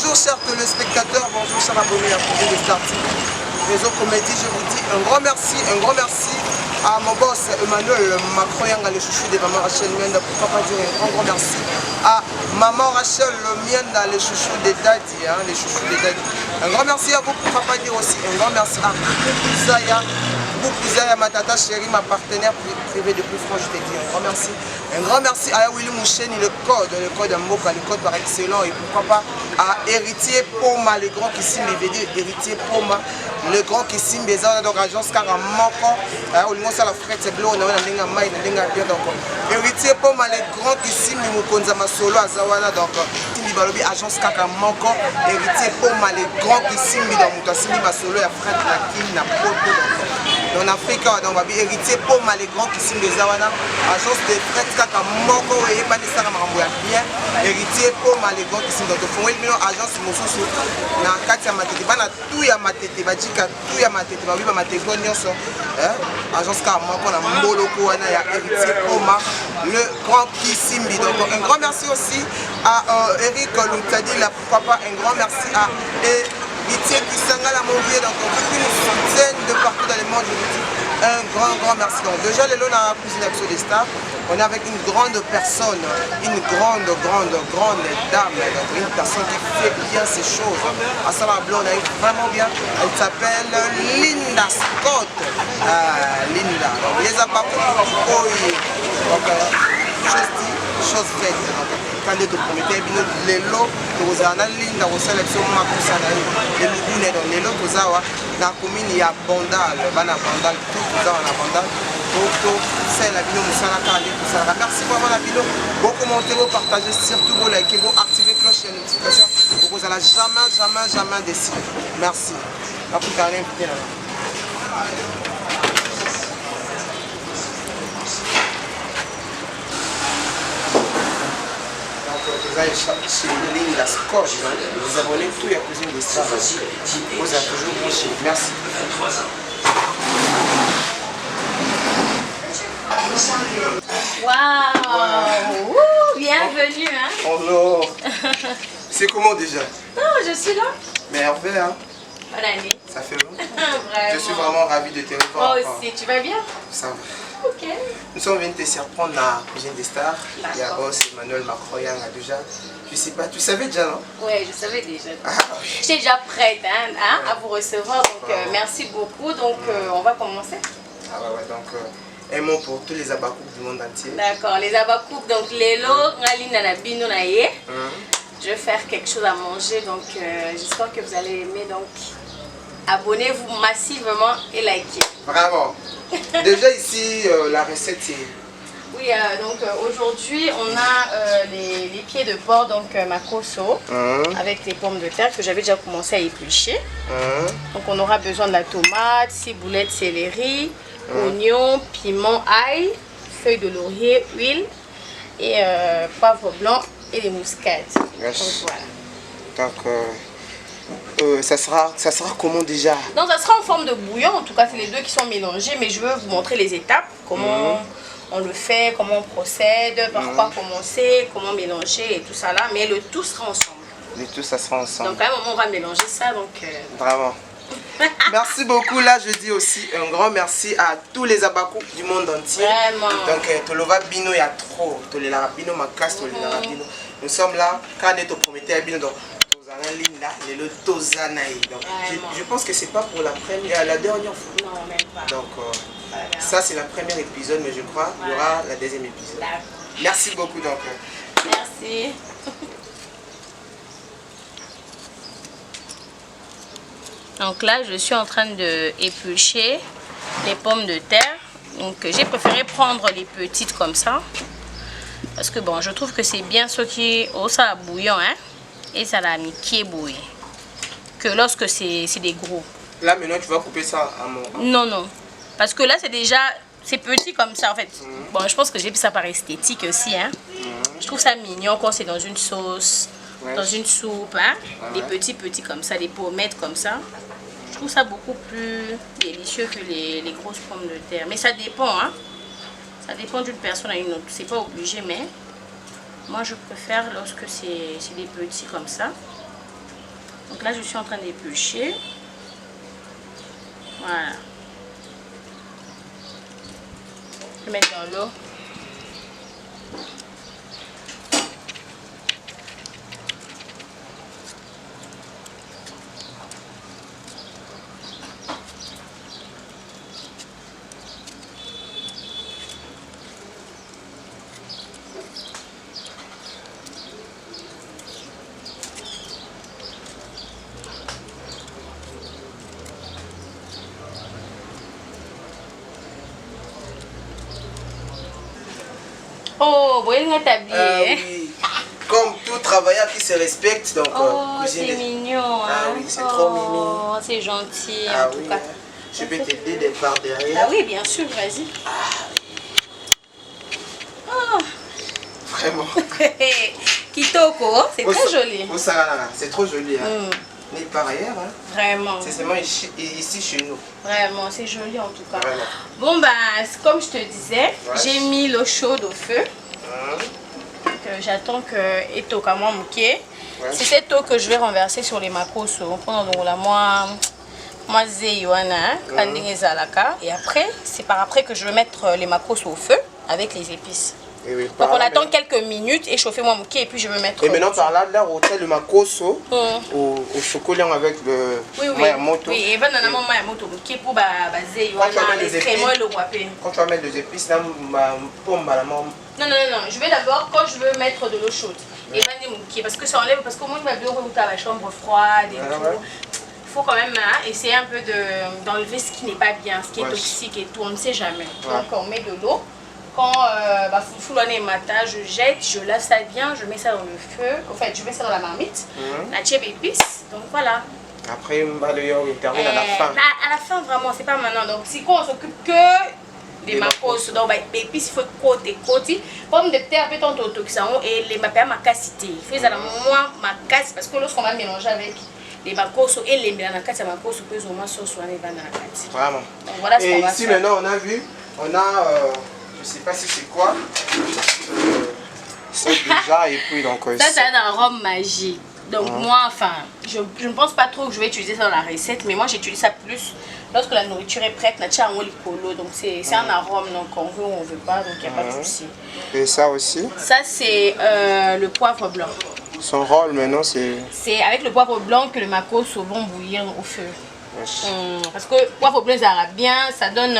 Bonjour chers téléspectateurs, bonjour chers abonnés à Projet de Star TV. Réseau Comédie, je vous dis un grand merci à mon boss Emmanuel Macroyanga, le chouchou de maman Rachel Mienda, pourquoi pas dire un grand merci à maman Rachel Mienda, le chouchou des daddy, hein, les chouchous des daddy. Un grand merci à vous, pourquoi pas dire aussi un grand merci à Boukouzaïa, ma tata chérie, ma partenaire privée de plus franc, je te dis un grand merci. Un grand merci à Willy Moucheni, le code Mboka, le code par excellent, et pourquoi pas à Héritier Poma, le grand qui signe les VD, Héritier Poma, le grand qui signe des ordres donc agence car à Moko, au niveau ça la frette c'est bleu, on a un maï, on a bien donc Héritier Poma, le grand qui signe Mukonza Masolo à Zawana donc Tindi Balobi agence car à Moko, Héritier Poma, le grand qui signe dans Mutasini Masolo et frette la Kim na Poto en Afrique, donc Héritier Poma, les grands qui signent des Zawana, agence de fret kaka moko et Manissa Ramambouya bien, Héritier Poma, les grands qui signent dans le fond, agence Moussousou, na Katia Matete, Bana tout ya Matete, Badjika tout ya Matete, Babiba Matete, agence Karamoko, na Moloko, Wana ya Héritier Poma, le grand qui signe. Donc un grand merci aussi à Eric Luntadi, pourquoi pas un grand merci à Itier Kisangala Monvier, donc beaucoup nous soutiennent de partout dans le monde, je vous dis un grand merci. Donc déjà les lots dans la cuisine des stars, on est avec une grande personne, une grande dame, donc une personne qui fait bien ces choses. À Salah Blanc, on a eu vraiment bien, elle s'appelle Linda Scott. Linda, donc les appartements donc chose dit, chose faite. Quand tu promettais les lots, tu as Linda au sélection Makusana, les lots, les lots, tu as la commune, il y a Bandal, Bandal, tout ça en Bandal. C'est la vidéo, merci vraiment la vidéo. Vous commentez, vous partagez, surtout vous likez, vous activez la cloche de notification. Vous n'allez jamais décider. Merci. Chez Linda Scott, vous abonnez tout à Cuisine des Stars. Vous êtes toujours branchés. Merci. Waouh, bienvenue hein. Bonjour. C'est comment déjà? Non, je suis là. Merveille hein. Bonne année. Ça fait long. Vraiment. Je suis vraiment ravi de te revoir. Moi aussi, tu vas bien? Ça va. Ok. Nous sommes venus te surprendre dans la Cuisine des Stars. Il y a boss Emmanuel Macroyanga déjà. Je sais pas, tu savais déjà non? Oui, je savais déjà. Ah, oui. J'étais déjà prête à vous recevoir, donc merci beaucoup. Donc on va commencer. Ah ouais, donc un mot pour tous les abakouk du monde entier. D'accord, les abakouk, donc les lots, je vais faire quelque chose à manger, donc j'espère que vous allez aimer. Donc abonnez-vous massivement et likez. Bravo. Déjà ici, la recette c'est... Oui, donc aujourd'hui on a les pieds de porc, donc makoso, avec les pommes de terre que j'avais déjà commencé à éplucher. Donc on aura besoin de la tomate, ciboulette, céleri, oignon, piment, ail, feuilles de laurier, huile et poivre blanc et des muscades. Donc voilà. Donc ça sera comment déjà? Donc ça sera en forme de bouillon, en tout cas c'est les deux qui sont mélangés, mais je veux vous montrer les étapes, comment on le fait, comment on procède, par quoi commencer, comment mélanger et tout ça là, mais le tout sera ensemble. Le tout ça sera ensemble. Donc à un moment on va mélanger ça, donc... Vraiment. Merci beaucoup, là je dis aussi un grand merci à tous les abakouk du monde entier. Vraiment. Donc Tolova Bino, il y a trop. Tolela Bino, Makas, Tolela Bino. Nous sommes là, quand on te promettait à Bino, donc je pense que c'est pas pour la dernière fois. Non, même pas. Donc ça c'est la première épisode, mais je crois qu'il y aura la deuxième épisode. Merci beaucoup donc. Merci. Donc là je suis en train de éplucher les pommes de terre. Donc j'ai préféré prendre les petites comme ça. Parce que bon, je trouve que c'est bien ce qui au ça bouillon hein. Et ça l'a mis qui est bouilli. Que lorsque c'est des gros. Là maintenant tu vas couper ça à mon... Non. Parce que là c'est déjà... C'est petit comme ça en fait. Bon, je pense que j'ai vu ça par esthétique aussi. Hein. Je trouve ça mignon quand c'est dans une sauce, dans une soupe. Hein. Des petits comme ça, des pommettes comme ça. Je trouve ça beaucoup plus délicieux que les grosses pommes de terre. Mais ça dépend. Hein. Ça dépend d'une personne à une autre. C'est pas obligé, mais moi je préfère lorsque c'est des petits comme ça. Donc là, je suis en train d'éplucher. Voilà. Je vais mettre dans l'eau. Oh, vous voyez notre tablier. Oui. Comme tout travailleur qui se respecte, donc c'est mignon. Hein? Ah oui, c'est trop mignon. C'est gentil, ah en oui, tout cas. Je peux t'aider des par derrière. Ah oui, bien sûr, vas-y. Vraiment. Kitoko, c'est très joli. C'est trop joli. Hein. Mais par ailleurs, hein, vraiment. C'est seulement ici chez nous. Vraiment, c'est joli en tout cas. Vraiment. Bon, bah, comme je te disais, j'ai mis l'eau chaude au feu. J'attends que etoka moi mouké. C'est cette eau que je vais renverser sur les makoso. Et après, c'est par après que je vais mettre les makoso au feu avec les épices. Oui, donc on attend quelques minutes, échauffer moi mouké et puis je vais mettre... Et maintenant par là, on tient le makoso au chocolat avec le mayamoto. Oui, et ben on a mayamoto mouké pour baser quand tu vas mettre des épices, là, non, je vais d'abord, quand je veux mettre de l'eau chaude, et ben mouké, parce que ça enlève, parce qu'au moins il va bien remonter à la chambre froide et tout. Il faut quand même essayer un peu d'enlever ce qui n'est pas bien, ce qui est toxique et tout, on ne sait jamais. Donc on met de l'eau. Quand Foufouloane matin, je jette, je lave ça bien, je mets ça dans le feu. En fait, je mets ça dans la marmite. La tchèbe épice. Donc voilà. Après, il termine à la fin. À la fin, vraiment, c'est pas maintenant. Donc, si on s'occupe que des macos, donc épices, il faut côté. Pomme de terre, peut-être en toxan et les mapés à ma cassité. Il faut à la moins ma casse parce que lorsqu'on va mélanger avec les macos et les mélanacas, macos, peut au moins sauce ou les bananakas. Vraiment. Donc voilà ce qu'on va faire. Et ici, maintenant, on a vu, on a. Je sais pas si c'est quoi. C'est déjà et puis donc. Ça c'est un arôme magique. Donc moi, enfin, je ne pense pas trop que je vais utiliser ça dans la recette, mais moi j'utilise ça plus lorsque la nourriture est prête. Donc c'est un arôme, donc on veut ou on veut pas, donc il n'y a pas de souci. Et ça aussi? Ça c'est le poivre blanc. Son rôle maintenant c'est. C'est avec le poivre blanc que le macos vont bouillir au feu. Parce que le poivre blanc ça bien, ça donne.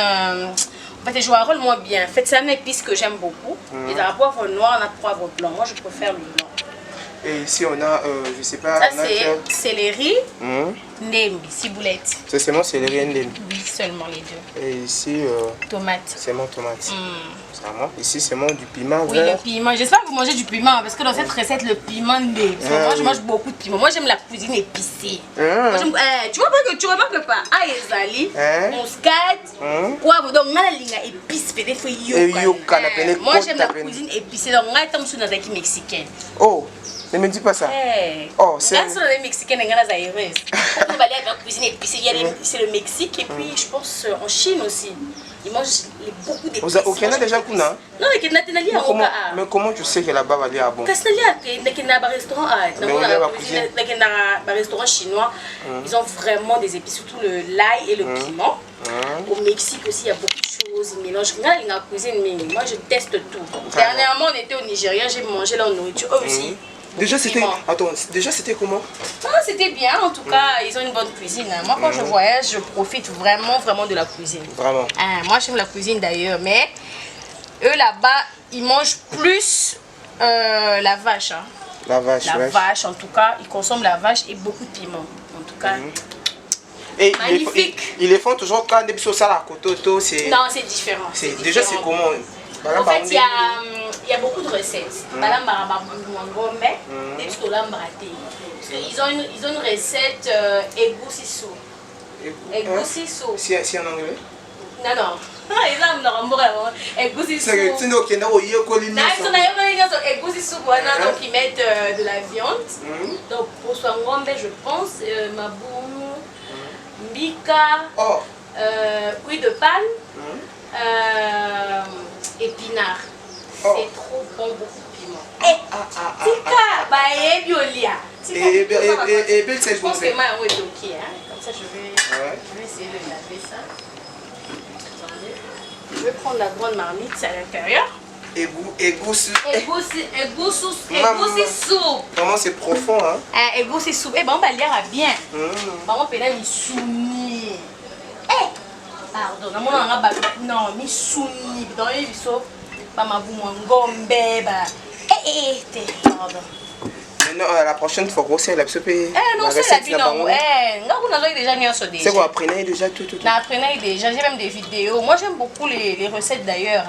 En fait, ça joue un rôle moins bien. En fait, c'est un épice que j'aime beaucoup. Et dans le poivre noir, on a le poivre blanc. Moi, je préfère le blanc. Et ici, on a, je sais pas... Ça, c'est céleri, ndembi, ciboulette. C'est seulement céleri et ndembi? Oui, seulement les deux. Et ici... tomate. C'est mon tomate. Ici, c'est mon du piment vert. Oui, le piment. J'espère que vous mangez du piment, parce que dans cette recette, le piment ndembi. Moi, je mange beaucoup de piment. Moi, j'aime la cuisine épicée. Moi, tu vois pas que tu remarques pas? Ah, ezali, muscade, poivre. Donc, on a la ligne épice, peut-être yoka. Moi, j'aime la cuisine épicée. Donc, on a été dans la mexicaine. Oh! Ne me dis pas ça. Oh, c'est les Mexicains qui sont la cuisine épicée. C'est le Mexique et puis je pense en Chine aussi. Ils mangent beaucoup d'épices. Au Canada déjà kuna? Non, le Canada c'est là. Mais comment tu sais que là-bas va aller à bon? Parce que là, dans les restaurants chinois, ils ont vraiment des épices, surtout l'ail et le piment. Au Mexique aussi, il y a beaucoup de choses. Ils mélangent rien dans la cuisine, mais moi je teste tout. Dernièrement, on était au Nigeria, j'ai mangé leur nourriture. Eux aussi. Déjà c'était comment? C'était bien, en tout cas, ils ont une bonne cuisine. Moi quand je voyage, je profite vraiment de la cuisine. Vraiment. Moi j'aime la cuisine d'ailleurs, mais eux là-bas, ils mangent plus la vache. La vache, vache, en tout cas, ils consomment la vache et beaucoup de piment. En tout cas, et magnifique. Ils les font toujours quand des sauces à la cototo, c'est... Non, c'est différent. Déjà c'est comment? En fait, il y a beaucoup de recettes. Ils ont une recette egusi soup. Si en anglais? Non. Egusi soup. Donc ils mettent de la viande. Donc pour Swangombe, je pense, maboum, mbika, huile de palme. Épinards. C'est trop bon, beaucoup de piment. Tika, bah, et Biolia. Et belle c'est je pense que moi, oui, c'est ok. Hein. Comme ça, je vais essayer de laver ça. Attendez. Je vais prendre la grande marmite à l'intérieur. Égoussi soupe. Vraiment, c'est profond, hein? Égoussi soupe. Eh ben, on va lire bien. Maman, peut aller soumis. Pardon, non, mi soumis. Dans les bisous, maman, vous m'en gombez. Pardon. Non, la prochaine fois, c'est la soupe. Non, c'est la vie, non. Vous avez déjà mis un sur des. C'est quoi, apprenez déjà tout. Apprenez déjà, j'ai même des vidéos. Moi, j'aime beaucoup les recettes d'ailleurs.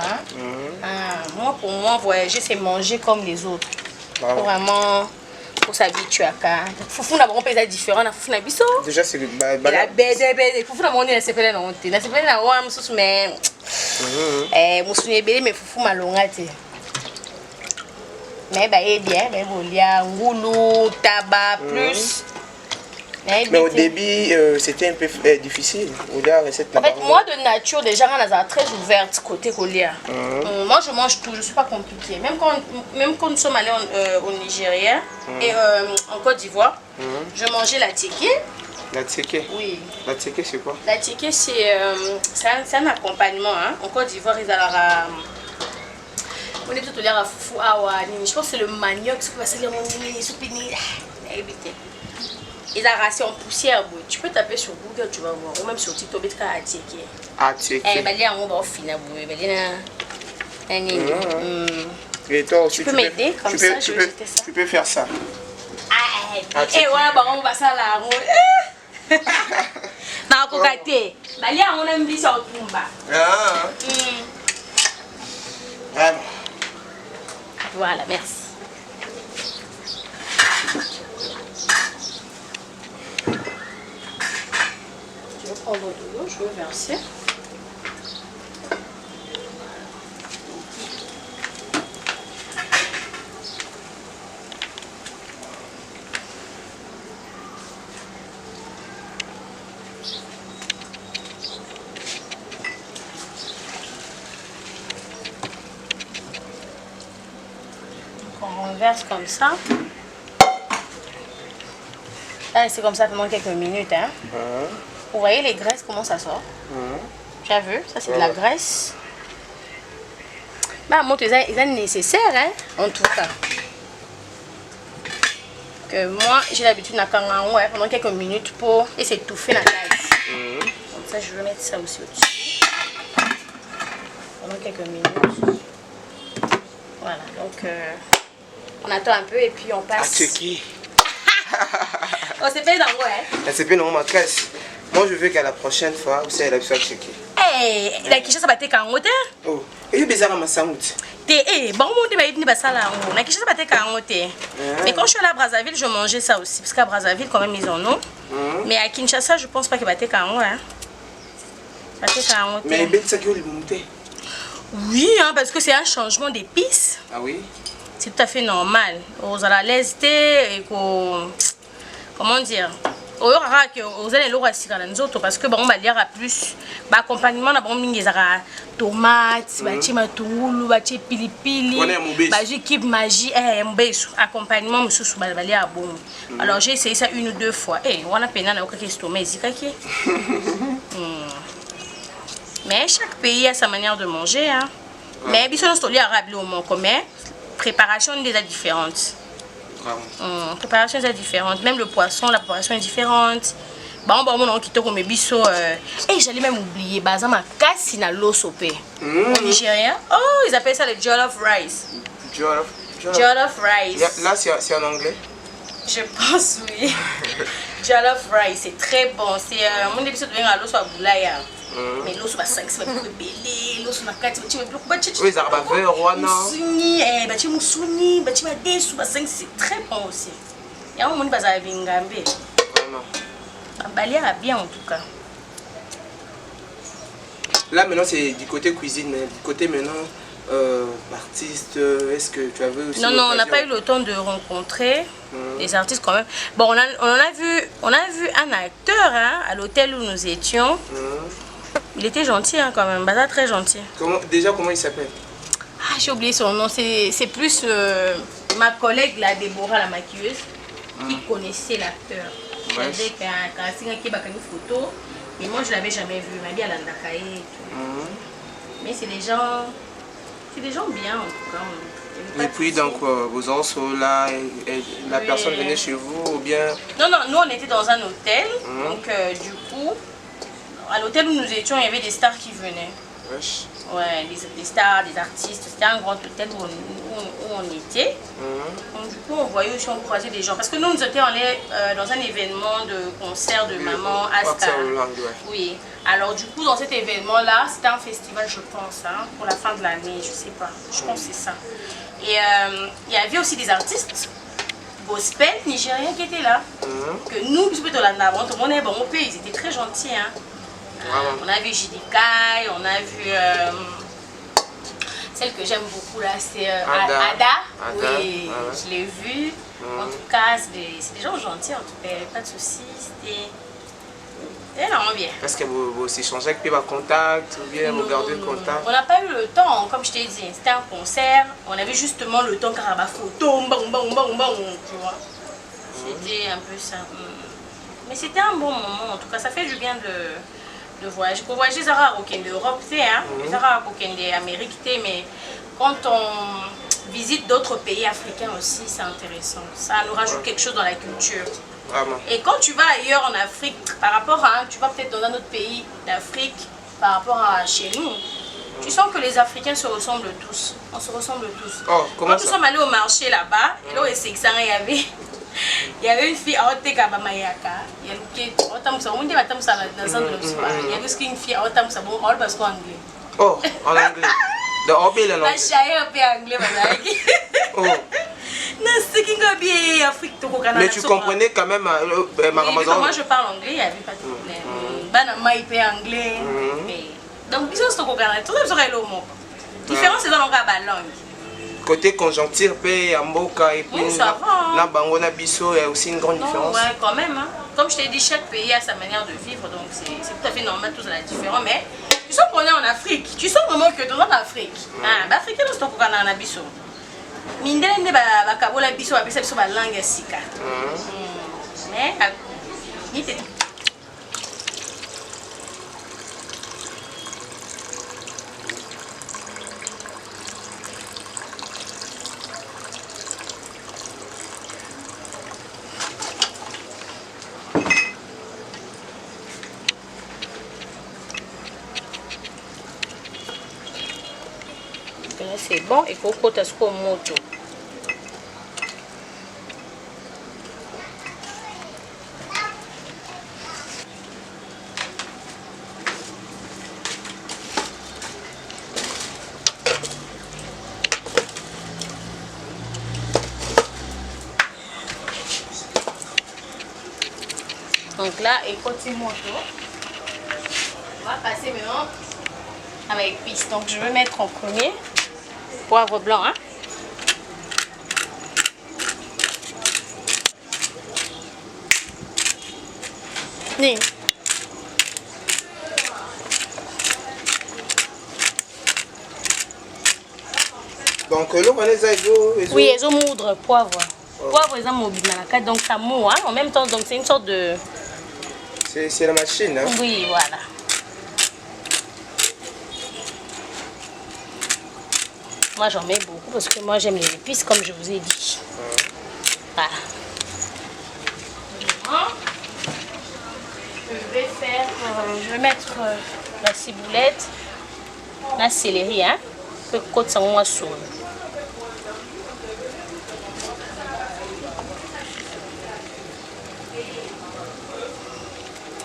Moi, pour moi, voyager, c'est manger comme les autres. Faut vraiment, pour s'habituer à ça. Foufou n'a pas un différent. Foufou n'a biso. Déjà, c'est la bête. Foufou n'a pas un sepelé non. La sepelé n'a pas un sous mais. Moussouné belé mais foufou malongate. Mais bah bien, mais il y a ngoulou, tabac plus. Mais au début, c'était un peu difficile. En fait, moi de nature, déjà, on est très ouverte côté Kolia. Moi, je mange tout, je ne suis pas compliquée. Même quand nous sommes allés au Nigeria et en Côte d'Ivoire, je mangeais la tiki. La tiki? Oui. La tiki, c'est quoi? La tiki, c'est un accompagnement. Hein. En Côte d'Ivoire, ils ont on est plutôt là à foufou je pense que c'est le manioc ce que va salir mon nini soupini éviter ils ont rassé en poussière tu peux taper sur Google tu vas voir ou même sur TikTok tu vas checker bah là on va finir et toi aussi tu peux m'aider comme ça je vais jeter ça tu peux faire ça et voilà bah on va ça là na kokate bah là on aime bien ça au tumba Voilà, merci. Je vais prendre de l'eau, je vais verser. On renverse comme ça. C'est comme ça pendant quelques minutes. Hein. Vous voyez les graisses, comment ça sort? Tu as vu? Ça, c'est de la graisse. Bah, moi, c'est nécessaire, hein, en tout cas. Que moi, j'ai l'habitude de faire pendant quelques minutes pour s'étouffer la graisse. Comme ça, je vais mettre ça aussi au-dessus. Pendant quelques minutes. Voilà, donc... on attend un peu et puis on passe. Oh, c'est pas dans quoi, hein? C'est pas dans ma caisse. Moi, je veux qu'à la prochaine fois, vous savez, la soit checker. La quiche, ça va être quand on oh, et je bizarre à ma saoute. Bon, on va y passer là. La quiche, ça va être quand on mais quand je suis allée à Brazzaville, je mangeais ça aussi. Parce qu'à Brazzaville, quand même, ils en ont. Mais à Kinshasa, je pense pas qu'il va être quand on. Mais il ça qui est monté. Oui, hein, parce que c'est un changement d'épices. Ah oui? C'est tout à fait normal. Aux à l'aise et comment dire? Aux allez l'eau à nous autres parce que bon, on va lire à plus. Accompagnement, on va tomates, matungulu, pilipili, kib magie, accompagnement, bon. Alors j'ai essayé ça 1 ou 2 fois. On a peine à mais chaque pays a sa manière de manger. Hein. Mais bien sûr, nous arabe au monde commun. Préparation est déjà différente. Préparation est différente. Même le poisson, la préparation est différente. J'allais même oublier. Au Nigeria, ils appellent ça le jollof rice. Jollof rice. Là, c'est en anglais? Je pense, oui. Jollof rice, c'est très bon. C'est mon épisode de l'eau soit boulaya. Mais l'eau soit 5, c'est pas belé. L'eau soit 4, c'est pas oui, ça va faire Rwanda. Moussouni, c'est très bon aussi. Il y a un monde qui va venir. Vraiment. Bien en tout cas. Là maintenant c'est du côté cuisine, mais du côté maintenant artiste, est-ce que tu as vu aussi? Non, on n'a pas eu le temps de rencontrer les artistes quand même. Bon, on a vu un acteur hein, à l'hôtel où nous étions. Il était gentil hein, quand même, très gentil. Comment il s'appelle? J'ai oublié son nom, c'est plus ma collègue, la Déborah, la maquilleuse, qui connaissait l'acteur. Ouais. Avec un casting qui a une photo. Et moi, je ne l'avais jamais vu. Ma vie à l'Andakaye et tout. Mais c'est des gens bien en tout cas. Et puis donc vos os là, la personne venait chez vous ou bien? Non, nous on était dans un hôtel. Donc du coup, à l'hôtel où nous étions, il y avait des stars qui venaient. Wesh. Ouais, des stars, des artistes. C'était un grand hôtel où on était. Donc du coup, on voyait aussi, on croisait des gens. Parce que nous étions allés dans un événement de concert de maman Asta. Oui. Alors du coup, dans cet événement-là, c'était un festival, je pense, hein, pour la fin de l'année, je sais pas. Je pense que c'est ça. Et il y avait aussi des artistes gospel nigériens qui étaient là. Que nous, tout le monde est bon au pays, ils étaient très gentils. Hein. On a vu Jidikai, on a vu celle que j'aime beaucoup là, c'est Ada. Oui, je l'ai vue. En tout cas, c'est des gens gentils, en tout cas, pas de soucis. C'était vraiment bien. Est-ce que vous échangez avec Piba Contact ou bien vous gardez le contact? On n'a pas eu le temps, comme je t'ai dit, c'était un concert. On avait justement le temps car ma photo, tu vois. C'était un peu ça. Mais c'était un bon moment, en tout cas, ça fait du bien de voyager. Pour voyager, ça va aucun d'Europe, ça va aucun d'Amérique, mais quand on visite d'autres pays africains aussi, c'est intéressant. Ça nous rajoute quelque chose dans la culture. Vraiment. Et quand tu vas ailleurs en Afrique, par rapport à, tu vas peut-être dans un autre pays d'Afrique, par rapport à chez nous, tu sens que les Africains se ressemblent tous. On se ressemble tous. Oh, comment quand nous sommes allés au marché là-bas, et là, il y avait une fille à Oteka Bamayaka. Il y avait une fille à Oteka Bamayaka parce qu'en anglais. Oh, en anglais. De Obé le anglais. Oh. Mais tu comprenais quand même moi je parle anglais, il n'y avait pas de problème. Banama il parle anglais. Donc, tout le différence c'est dans la langue. Côté conjoncture, Mboka et puis ça va. Là, Bango, Bisso, il y a aussi une grande différence. Ouais, quand même. Hein. Comme je t'ai dit, chaque pays a sa manière de vivre, donc c'est tout à fait normal, tout cela est différent. Mais tu sens qu'on est en Afrique, tu sens vraiment que tu es en Afrique. L'Afrique, c'est un Bisso. Mindele ba kabola biso ba pesa biso ba langue ya sika. Mais ni te c'est bon, il faut que tu aies un moto. Donc là, écoute moto. On va passer maintenant avec l'épice. Donc je vais mettre en premier poivre blanc, hein. Oui. Donc là, on est oui, ils ont moudre poivre. Poivre, ils ont mobile donc ça mou, hein. En même temps, donc c'est une sorte de. C'est la machine, hein. Oui, voilà. Moi j'en mets beaucoup parce que moi j'aime les épices comme je vous ai dit. Voilà. Je vais mettre la ciboulette, la céleri, hein, que côte sans moi sur.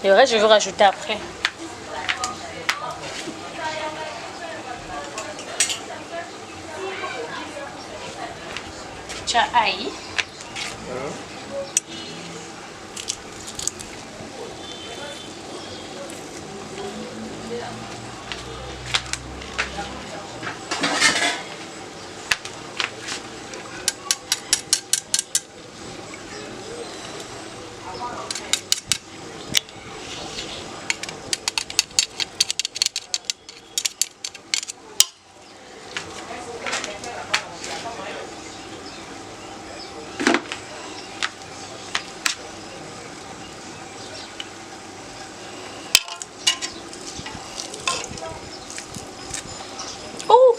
Le reste je vais rajouter après. Aïe.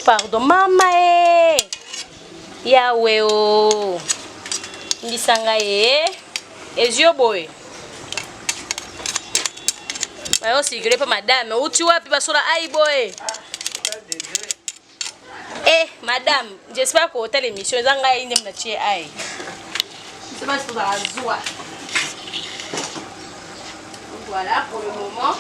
pardon. Maman, Yahweh, oh. Ndisanga, Ezio boy. Bayo sigre pa madame. Uti wapi basura ai boy. Madame, j'espère qu'au hôtel émission, zanga ine mnatie ai. C'est pas pour la joie. Voilà pour le moment.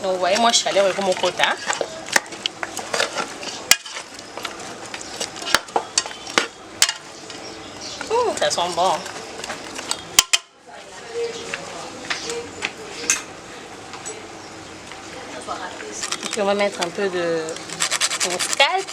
Donc vous voyez, moi je suis allée avec mon quota. Ça sent bon. Puis on va mettre un peu de muscade.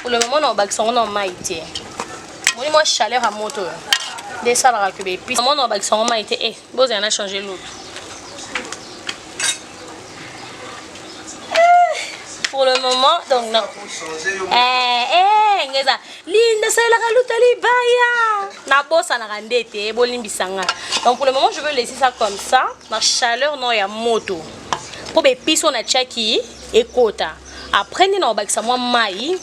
Pour le moment, on va on maïté. Moi, chaleur à moto. Des salles à récupérer. Puis, on va on maïté. Bon, on a changé l'autre. Pour le moment, donc non. Linda, ça la donc pour le moment, je veux laisser ça comme ça. La chaleur, non, il y a moto. Pour les pistes, on a tchaki et quota. Après, on va ça moi maï.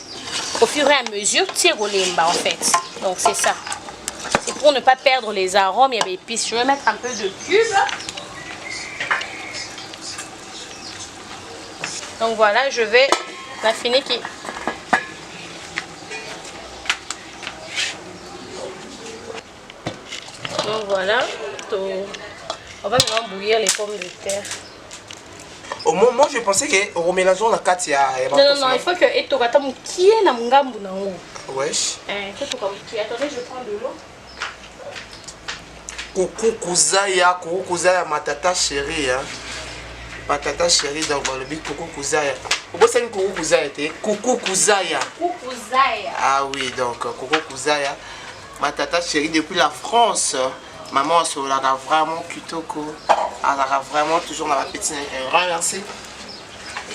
Au fur et à mesure, tire au limba en fait. Donc c'est ça. C'est pour ne pas perdre les arômes. Il y a des épices. Je vais mettre un peu de cube. Donc voilà, je vais l'affiner qui. Donc voilà. On va maintenant bouillir les pommes de terre. Au moment, je pensais que au mélangeant la carte, il y a. Non, il faut que Etogatamu qui est na mungambu na ngo. Wesh. Il faut que tu attendez, je prends de l'eau. Coucou Kuzaya, ma tata chérie, hein. Ma tata chérie, donc le but coucou Kuzaya. Pourquoi c'est une coucou Kuzaya? Coucou Kuzaya. Coucou Kuzaya. Ah oui, donc coucou Kuzaya. Ma tata chérie depuis la France. Maman, on a vraiment kitoko. Elle a vraiment toujours dans la petite. Merci.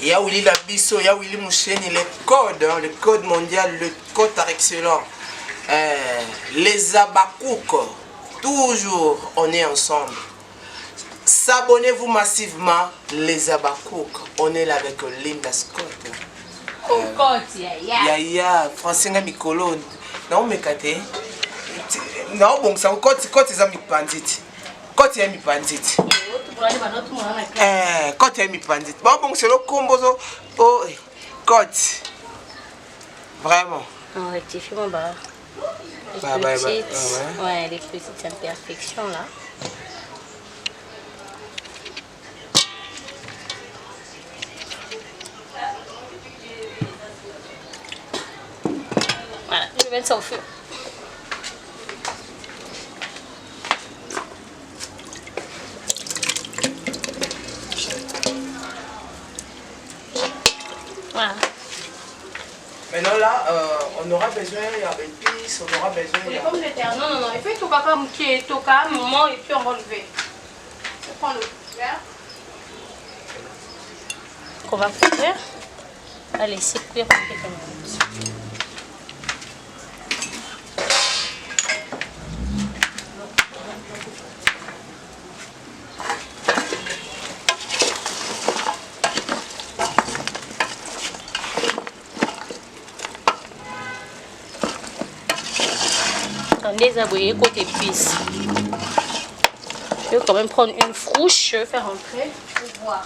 Il y a Willy Labisso, il y a Willy Moucheni, le code mondial, le code par excellence. Les Abakouk, toujours on est ensemble. S'abonnez-vous massivement, les Abakouk. On est là avec Linda Scott. Yaya, Francine Mikolo. Non, mais Kate. Non, bon, ça quand ils ont mis pandit. Quand ils ont mis pandit. Quand ils ont mis pandit. Bon, c'est le combo. Oh, quand. Vraiment. On rectifie mon bar. Ouais, les petites imperfections là. Voilà, je vais mettre ça au feu. Voilà. Maintenant là, on aura besoin d'épices, on aura besoin de... Les pommes de terre, non, il faut tout comme qui est tout calme, moment et puis on va lever. On prend le verre. Qu'on va faire. On va laisser cuire quelques minutes. Les abouillés côté épices. Je vais quand même prendre une fourche, je vais faire entrer pour voir.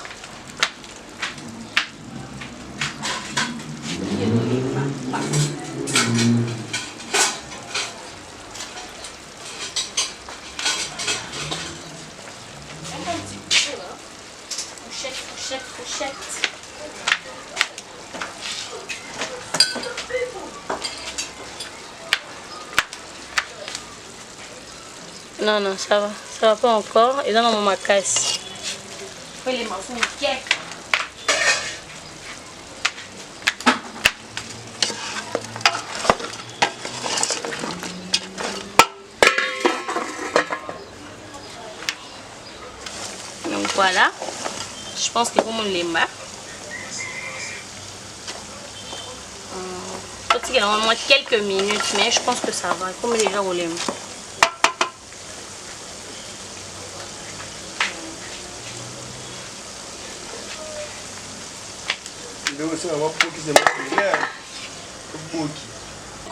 Un petit peu là. Fourchette. Non, ça va pas encore. Et dans ma casse. Oui, les morceaux, ok. voilà, je pense que vous les marquez. Peut-être qu'il y a au moins quelques minutes, mais je pense que ça va. Comme déjà au lait.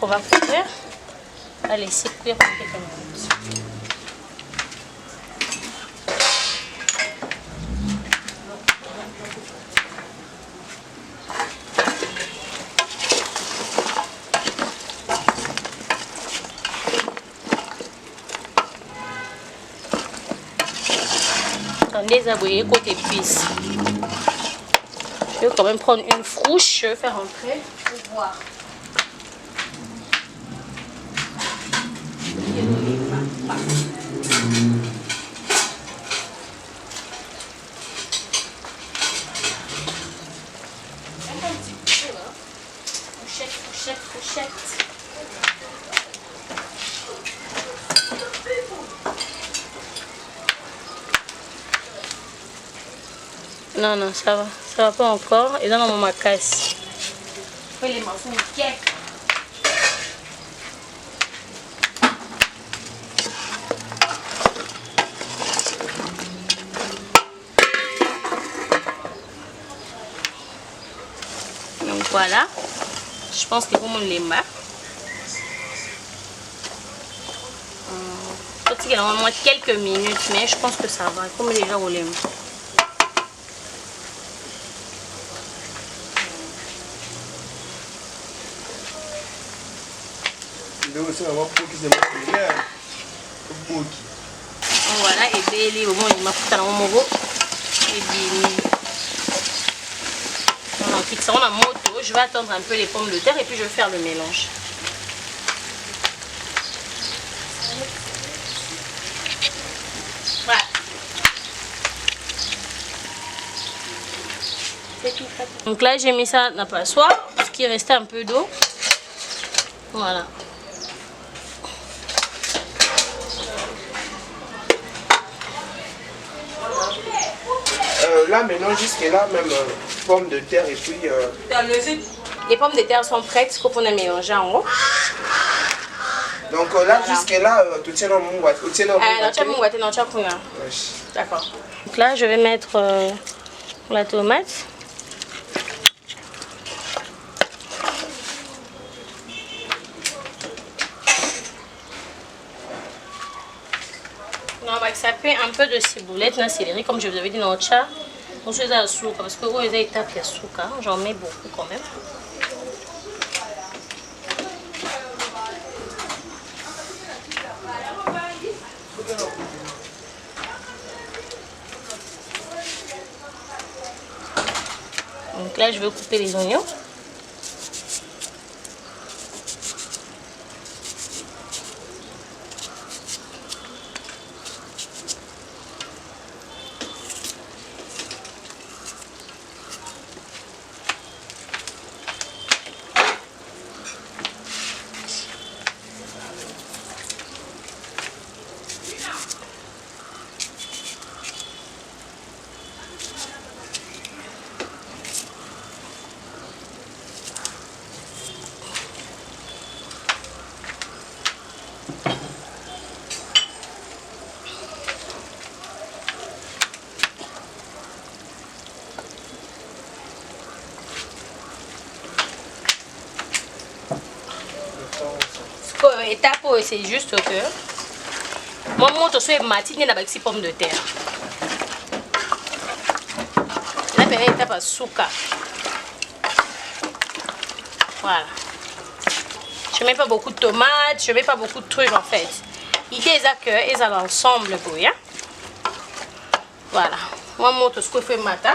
On va couvrir. On va laisser cuire pour quelques minutes. Attendez, abouillez côté épices. Je vais quand même prendre une fourche, je vais faire rentrer pour voir. Fourchette. Non, ça va pas encore. Et dans mon macasse. Je fais les morceaux nickel. Donc voilà. Je pense que vous les marquez. Peut-être qu'il y a au moins quelques minutes, mais je pense que ça va. Comme déjà au lait. Voilà, et bien, bon, il m'a foutu dans mon mogo. Et bien, on fixe ça en moto. Je vais attendre un peu les pommes de terre et puis je vais faire le mélange. Voilà. Donc là, j'ai mis ça dans la passoire, parce qu'il restait un peu d'eau. Voilà. Là maintenant jusqu'à là même pommes de terre et puis les pommes de terre sont prêtes qu'on a mélangé en haut. Donc là voilà. Jusqu'à là tu tiens dans mon boîte, d'accord. Donc là je vais mettre la tomate. On va saper un peu de ciboulette, la céleri, comme je vous avais dit dans le chat. On se à souka parce que vous avez tapé à souka, j'en mets beaucoup quand même. Donc là, je vais couper les oignons. Étape, c'est juste que moi, mon tosso est matinée avec 6 pommes de terre. La première étape à souka. Voilà. Je mets pas beaucoup de tomates, je mets pas beaucoup de trucs en fait. L'idée est que ils allent ensemble pour rien. Voilà. Moi, mon tosso fait matin.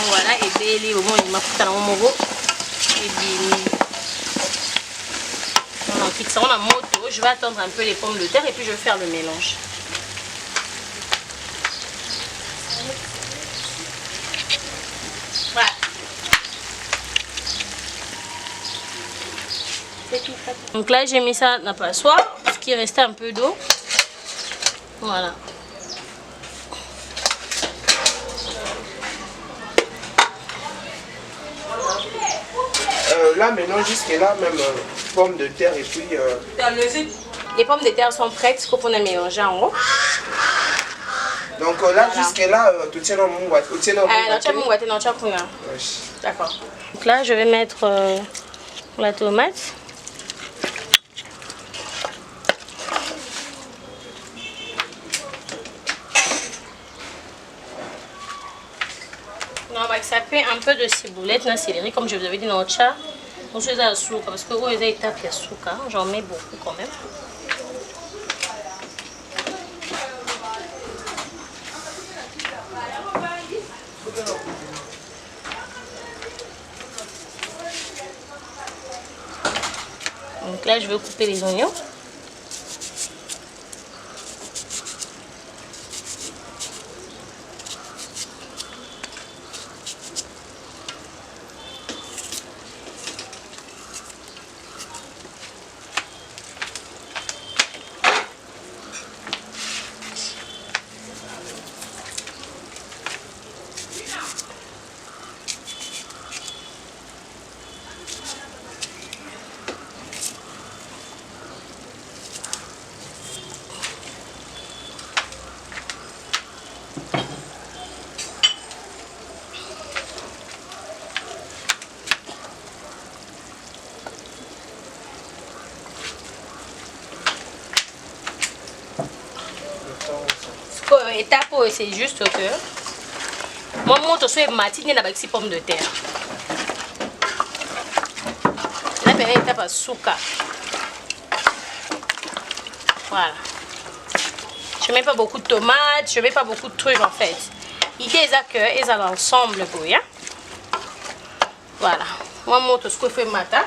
Voilà, et bien, bon, il m'a foutu dans mon mogo. Et bien, on fixe ça en moto. Je vais attendre un peu les pommes de terre et puis je vais faire le mélange. Donc là, j'ai mis ça dans la passoire, ce qui restait un peu d'eau. Voilà. Là, maintenant, jusque-là, même pommes de terre et puis... Les pommes de terre sont prêtes, qu'on a mélangé en haut. Donc là, voilà. Jusque-là, tu tiens dans mon boîte. D'accord. Donc là, je vais mettre la tomate. On va saper un peu de ciboulette, la céleri, comme je vous avais dit dans le chat. On se fait à souka parce que vous avez étapé à souka, j'en mets beaucoup quand même. Donc là, je vais couper les oignons. Étape, c'est juste que moi montre sur les matines avec ces pommes de terre. Là, maintenant, étape à souka. Voilà. Je mets pas beaucoup de tomates, je mets pas beaucoup de trucs en fait. L'idée est que ils allent ensemble pour rien. Voilà. Moi montre ce que fait matin.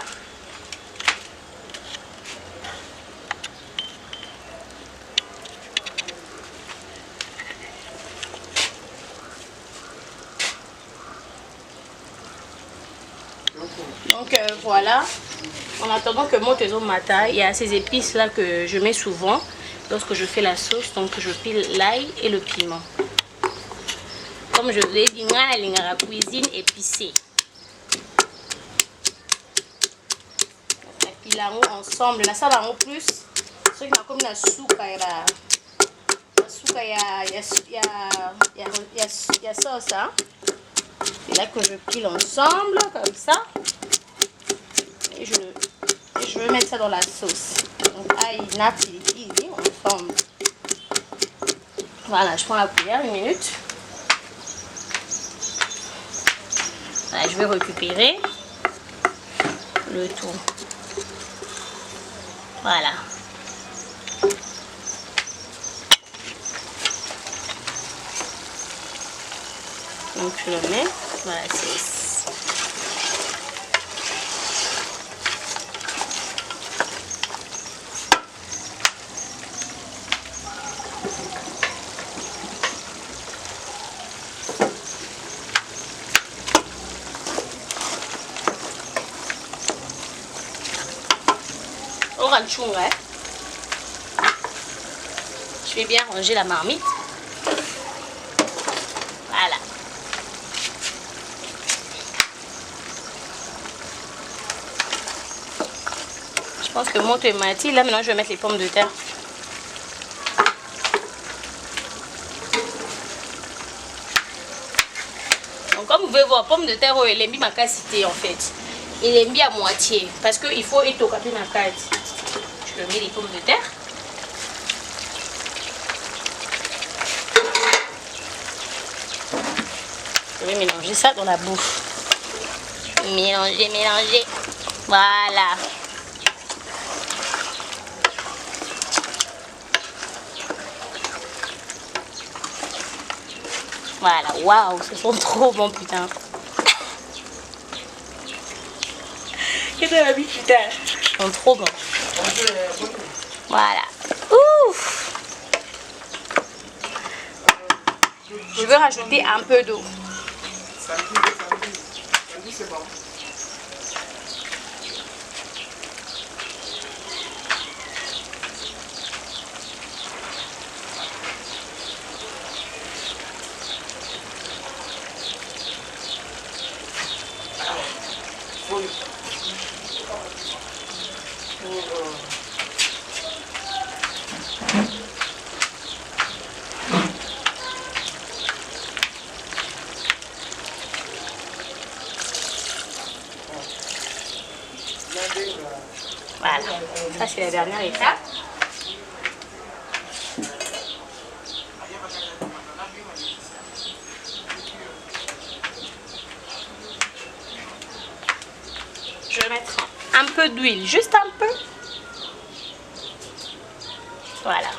Donc voilà, en attendant que mon tezo mata, il y a ces épices là que je mets souvent lorsque je fais la sauce. Donc je pile l'ail et le piment. Comme je vous l'ai dit, la cuisine épicée. Et puis là ensemble, là ça va en plus. Ce qui m'a comme la soupe, il y a sauce. Hein? Et là que je pile ensemble comme ça. Et je vais mettre ça dans la sauce. Donc aïe, nati, ensemble. Voilà, je prends la cuillère, 1 minute. Voilà, je vais récupérer le tout. Voilà. Donc je le mets dans la sauce. Je vais bien ranger la marmite. Voilà. Je pense que mon tomate, là maintenant je vais mettre les pommes de terre. Donc comme vous pouvez voir, pommes de terre, elle est mis ma cassité en fait. Il est mis à moitié parce qu'il faut étocaper ma carte. Je mets les pommes de terre. Je vais mélanger ça dans la bouffe. Mélanger, mélanger. Voilà. Voilà, waouh, ce sont trop bons, putain. Qu'est-ce que t'as mis, putain? Ils sont trop bons. Voilà. Ouf. Je veux rajouter un peu d'eau. Voilà, ça c'est la dernière étape. Je vais mettre un peu d'huile, juste un peu. Voilà.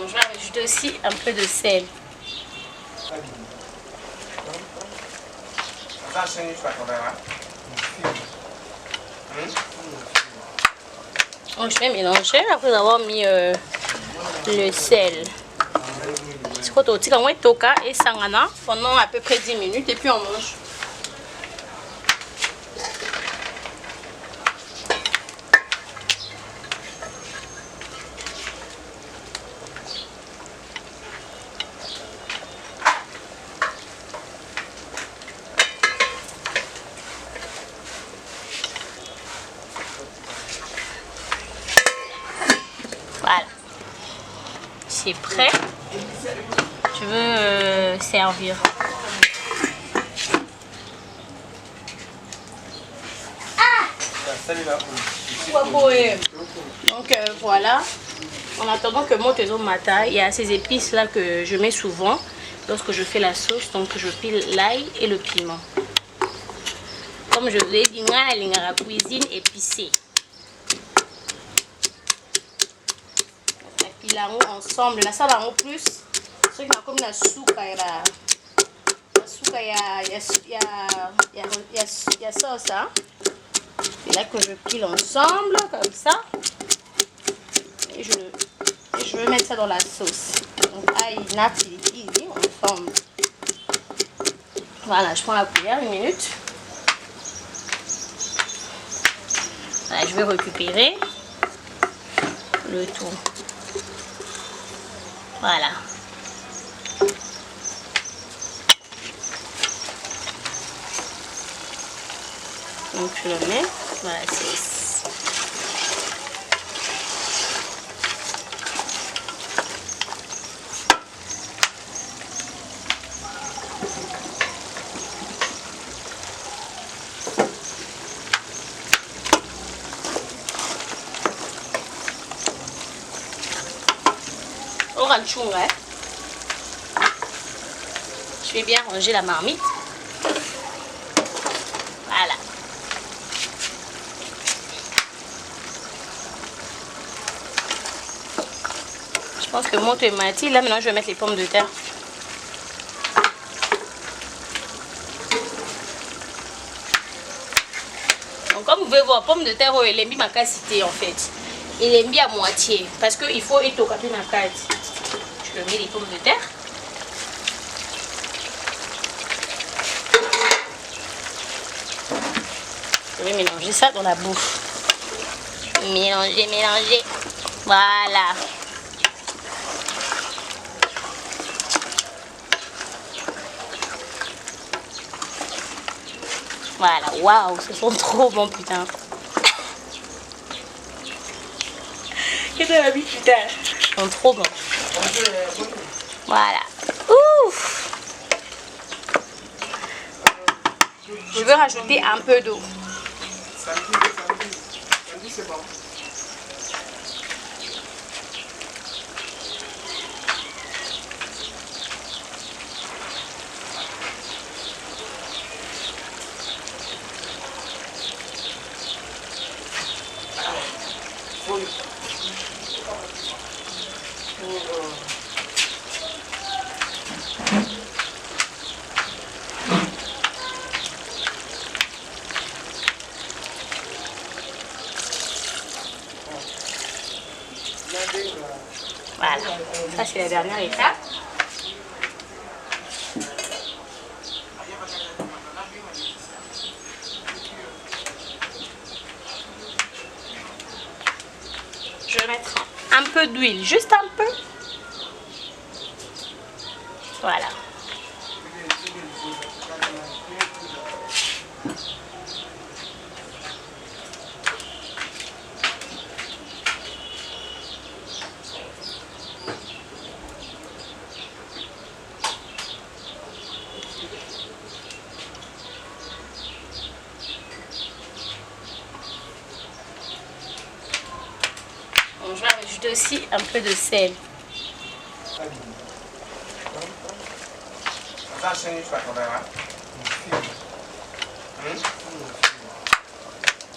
Je vais rajouter aussi un peu de sel. Donc je vais mélanger après avoir mis le sel. Et sangana pendant à peu près 10 minutes et puis on mange. Voilà, c'est prêt. Je veux servir. Donc voilà. En attendant que mon tezo mata, il y a ces épices là que je mets souvent lorsque je fais la sauce. Donc je pile l'ail et le piment. Comme je vous l'ai dit, la cuisine épicée. Ils ensemble, la salle en plus, ce qui comme la soupe, il y a sauce, hein. Et là que je pile ensemble comme ça, et je vais mettre ça dans la sauce. Donc aïe, natili, ensemble. Voilà, je prends la cuillère, 1 minute. Voilà, je vais récupérer le tout. Voilà. Donc je le mets dans la sauce. Je vais bien ranger la marmite. Voilà. Je pense que mon tomate, là maintenant je vais mettre les pommes de terre. Donc comme vous pouvez voir, pommes de terre, elle est mis ma quantité en fait. Il est mis à moitié parce qu'il faut étoquer ma carte. Je mets les pommes de terre. Je vais mélanger ça dans la bouffe. Mélanger, mélanger. Voilà. Voilà, waouh, ce sont trop bons, putain. Qu'est-ce que t'as mis, putain? Ils sont trop bons. Voilà. Ouf. Je vais rajouter un peu d'eau. Samedi, c'est bon. Voilà, ça c'est la dernière étape. un peu d'huile, juste un peu. Voilà. Je vais ajouter aussi un peu de sel.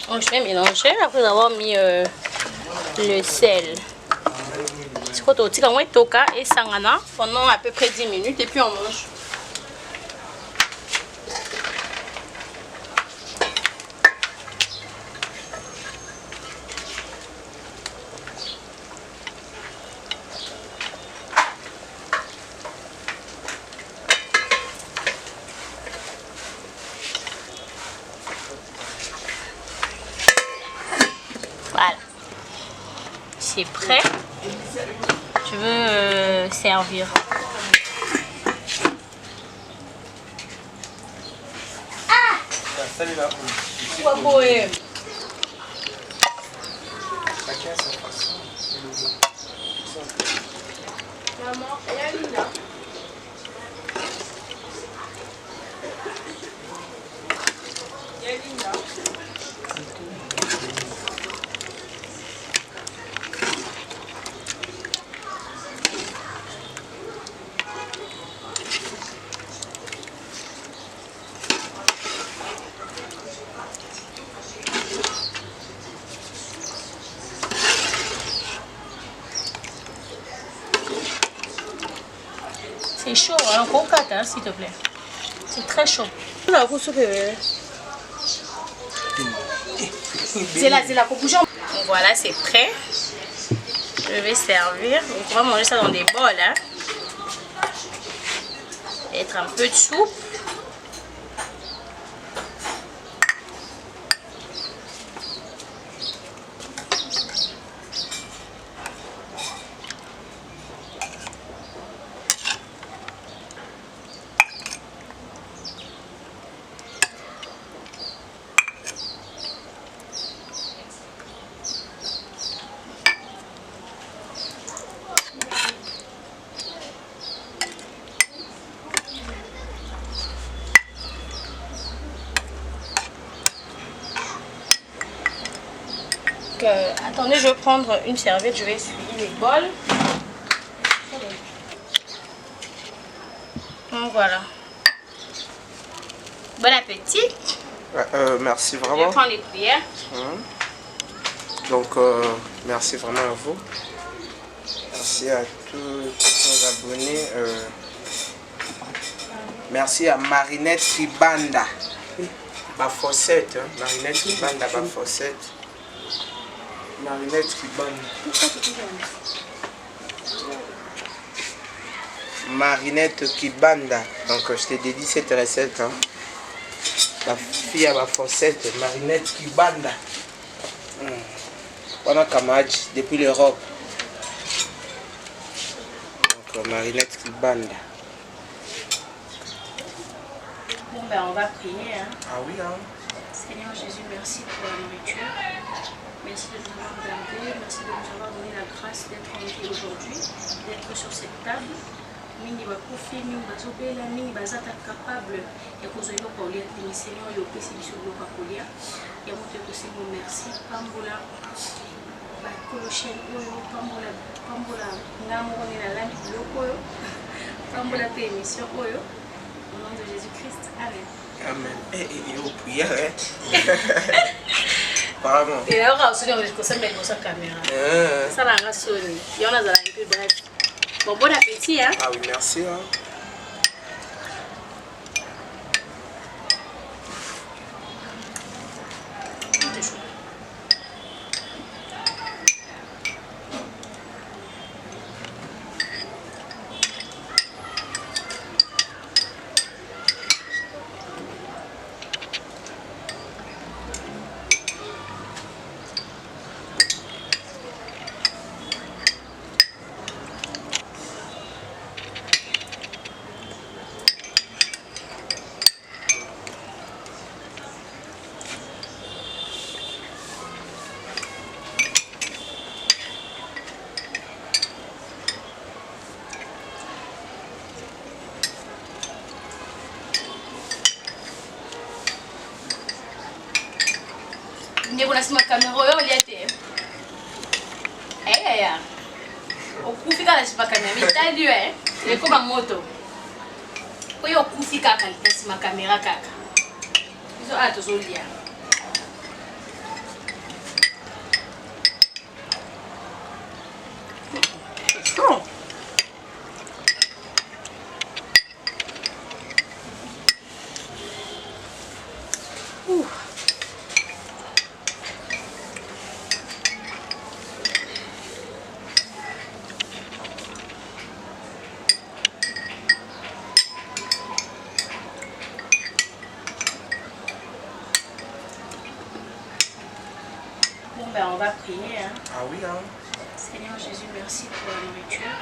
Donc je vais mélanger après avoir mis le sel. C'est quoi tu as toka et sangana pendant à peu près 10 minutes et puis on mange. Voilà, c'est prêt. Je veux servir. Ah! C'est chaud, hein, concate, hein, s'il te plaît. C'est très chaud. Donc voilà, c'est prêt. Je vais servir. Donc on va manger ça dans des bols. Hein. Mettre un peu de soupe. Attendez, je vais prendre une serviette, je vais essuyer les bols. Donc voilà. Bon appétit. Merci Je vais vraiment. prendre les cuillères. Donc, merci vraiment à vous. Merci à tous nos abonnés. Merci à Marinette Kibanda. Ma fossette, hein. Marinette Kibanda, ma fossette. Marinette Kibanda. Marinette Kibanda. Donc, je t'ai dédié cette recette. Hein. La fille à ma fossette, Marinette Kibanda. Pendant Kamadj, depuis l'Europe. Donc, Marinette Kibanda. Bon, ben, on va prier. Hein. Ah oui, hein. Seigneur Jésus, merci pour la nourriture. Merci de nous avoir gardés. Merci de nous avoir donné la grâce d'être en vie aujourd'hui, d'être sur cette table. Mingi bakufi, mingi bazobela, mingi bazata capable ya kozoyeba kolia temiseli oyo opesi biso biloko ya kolia. Yango tokosengo merci. Pambola bakolosheni oyo, pambola nga moko nde nalandi biloko oyo, pambola mpe émission oyo. Au nom de Jésus-Christ, amen. Amen. Et au prière, hein. Apparemment. Et là, on va se dire que ça met sa caméra. Ça va rien sonner. Il y en a un peu bref. Bon, bon appétit, hein. Ah oui, merci, hein. nasema kamera yo liate. Ya. Okufika na sipa kamera. Mitadi we. Ile koma moto. Kwa hiyo okufika kalipesi makamera kaka. Hizo atozolia. On va prier. Hein. Ah oui, hein. Seigneur Jésus, merci pour la nourriture.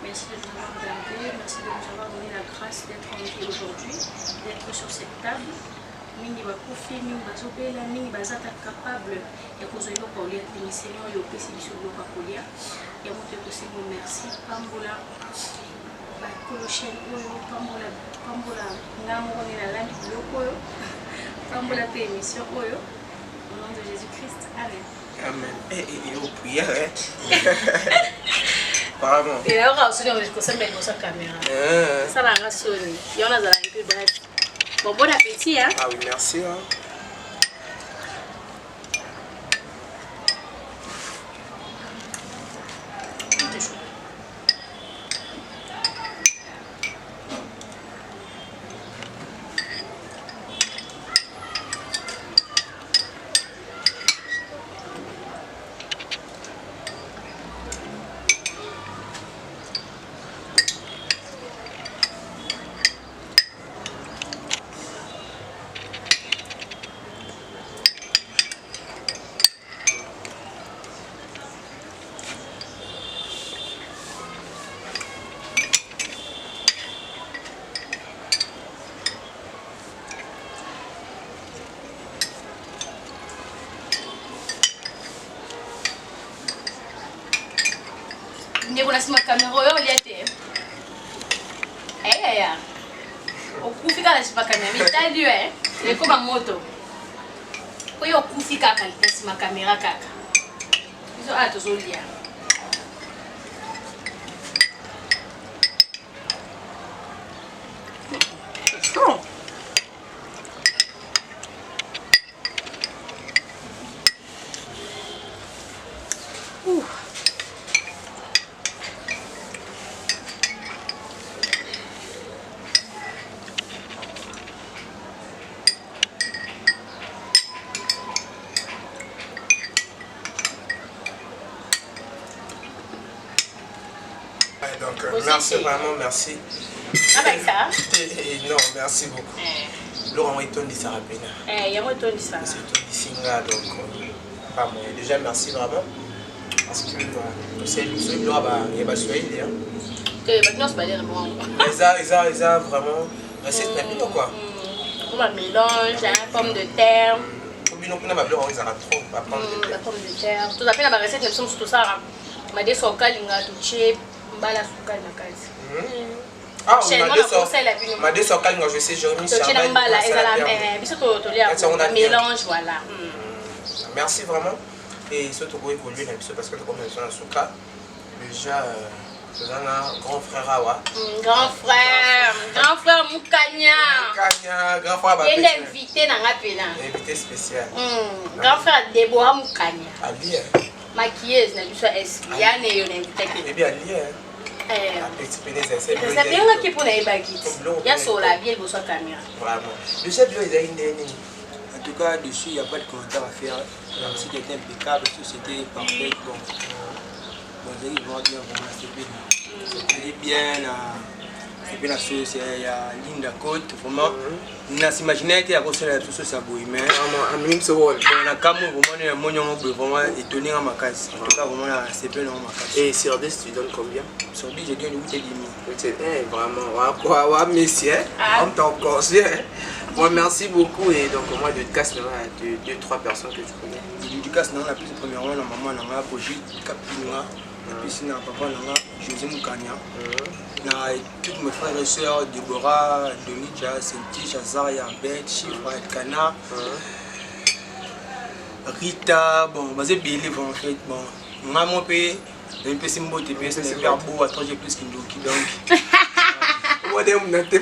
Merci de nous avoir gardés. Merci de nous avoir donné la grâce d'être en vie aujourd'hui, d'être sur cette table. Mingi bakufi, mingi bazobela, mingi bazata capable ya kozoyo kolia tini Seigneur yo pesi biso lo kolia. Ya moto ko Seigneur merci. Pambola ba kolochen oyo pambola ngamo ni la landi loko. Pambola pe émission oyo. Au nom de Jésus-Christ, Amen. Amen. Et au prière, hein? Apparemment. Et là, on a aussi une caméra. Ça l'a rassuré. Il y en a un peu bref. Bon appétit, hein? Ah oui, merci. Hein? Ndio nasema kamera yo liate. Ya. Okufika na sipa kamera. Mitadi we. Ile koma moto. Kwa hiyo okufika kalipesi makamera kaka. Hizo atozolia. Donc, merci vraiment, merci. Avec ça? Non, merci beaucoup. Laurent Witton dit ça rapidement. Il y a moi qui dit ça. C'est tout ici, donc, pas moi. Déjà, merci vraiment. Parce que c'est le seul Laurent, il y a pas de soirée. Maintenant, c'est pas dire moi. Ils ont vraiment. Recette n'a quoi. On va mélange, pomme de terre. Non, on a trop. La pomme de terre. Tout à fait, la recette, nous sommes tout ça. Ma des sokalinga, tout chip. Bala sukali na kazi. Ah, ma deux sokali nga je sais Jérémy Charbel. Mélange voilà. Merci vraiment et surtout pour évoluer parce que comme on est souka déjà un grand frère Awa. Grand frère Mukanya. Grand frère il est invité dans la pena. Invité spécial. Grand frère Déborah Mukanya. Ali. Maquilleuse na biso Esliane yo na invité. Et bien Ali. C'est bien qui pour les baguettes. Il y a sur la vie, il faut caméra. Vraiment. Le chef, il a une dernière. En tout cas, dessus, il n'y a pas de commentaire à faire. C'était impeccable, tout c'était parfait. Bon, ils vont dire vraiment, c'était bien. C'est bien la sauce, il y a ligne de côte, vraiment. On s'imaginait qu'il y a tout ça, ça bouille. Mais on a quand même vraiment étonné à ma case. En tout cas, vraiment, c'est bien dans ma case. Et sur 10, tu donnes combien? Sur 10, j'ai donné 8,5. Vraiment, quoi, messieurs, on t'en conseille. Bon, merci beaucoup. Et donc, moi, dédicace de 2-3 personnes que tu connais. Dédicace, on a plus de premièrement, la maman, on a Boji, Capina. Et puis sinon, papa, on a José Moukania. Tous mes frères et sœurs, Déborah, Donija, Senti, Chazaria, Beth, Chifra, Kana. Rita, bon, basé Billy, bon, en fait, bon, maman paye, un peu simbo, t'es payé, c'est super beau, à toi j'ai plus qu'une doki, donc. Moi, on n'a pas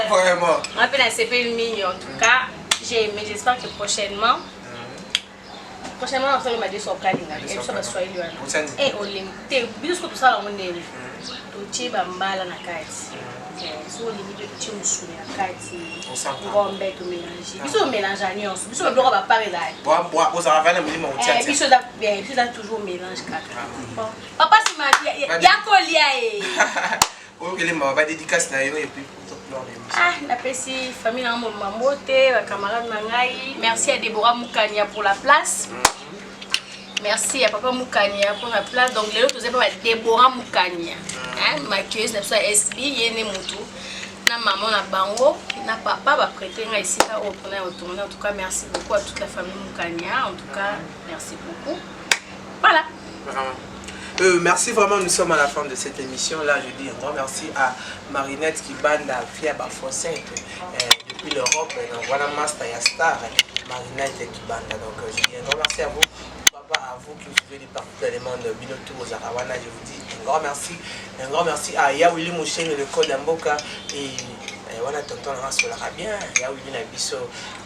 vraiment. On appelle un CP mini en tout cas. J'ai aimé, j'espère que prochainement. Prochainement, on va faire des sorties. Ça va soigner. Et on l'aime. Bien sûr, tout ça, on aime. Tu es bambala na kati. So on limite tu me souviens na kati. On va tout mélanger. Biso mélange à nuance. Biso le bloc va pas regarder. Bois, vous avez un minimum de temps. Biso da toujours mélange kaka. Papa c'est ma vie. Ya kolia Oh, que les mamans va dédicace na yo et puis pour ah, la petite famille na mon mamote, la camarade Nangai. Merci à Déborah Moukania pour la place. Merci à Papa Moukania pour la place. Donc les autres, c'est Déborah Moukania. Ma cueilleuse, c'est SB, Yéné Moutou. Na maman, na bango, na papa va prêter ici au tournoi. En tout cas, merci beaucoup à toute la famille Moukania. En tout cas, merci beaucoup. Voilà. Merci vraiment, nous sommes à la fin de cette émission. Là, je dis un grand merci à Marinette qui bande à Fia Bafossin depuis l'Europe. Voilà, Master Star, Marinette qui bande. Donc, je dis un grand merci à vous. Papa, à vous qui suivez les partout dans le monde, Binotou aux Arawana. Je vous dis un grand merci. Un grand merci à Yawili Mouchen, le code d'Amboka. Et voilà, tonton Ransolara bien, Yawili Nabiso.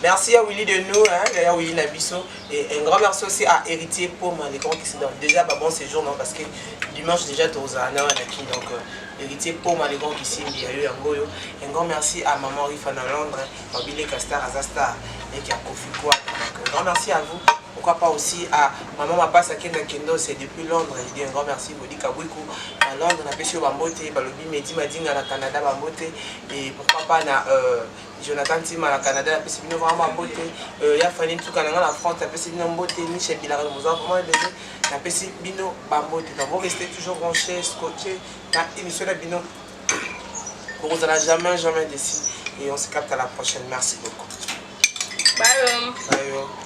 Merci à Willy de nous, Yawili Nabiso. Et un grand merci aussi à Héritier Paume, les grands qui sont déjà bon séjour, non, parce que dimanche déjà, tu as donc Héritier Paume, les grands qui sont un grand merci à Maman Rifana Londres, Mobile Castar Azastar, et qui a Kofi Kwa. Donc, un grand merci à vous. Pourquoi pas aussi à Maman Mapas à Kendo, c'est depuis Londres. Je dis un grand merci, Bodi Kabouikou. À Londres, on a pêché au Bambote, Balobi Medi Madinga à Canada, Bambote. Et pourquoi pas à Jonathan Tim à Canada, on a pêché vraiment Bambote. Il y a Fanny Toukananga en France, on a pêché Bambote, Michel Bilar, on a vraiment pêché Bino Bambote. Donc vous restez toujours branchés, scotchés. Dans l'émission de Bino, pour vous n'allez jamais déçu. Et on se capte à la prochaine. Merci beaucoup. Bye. Bye.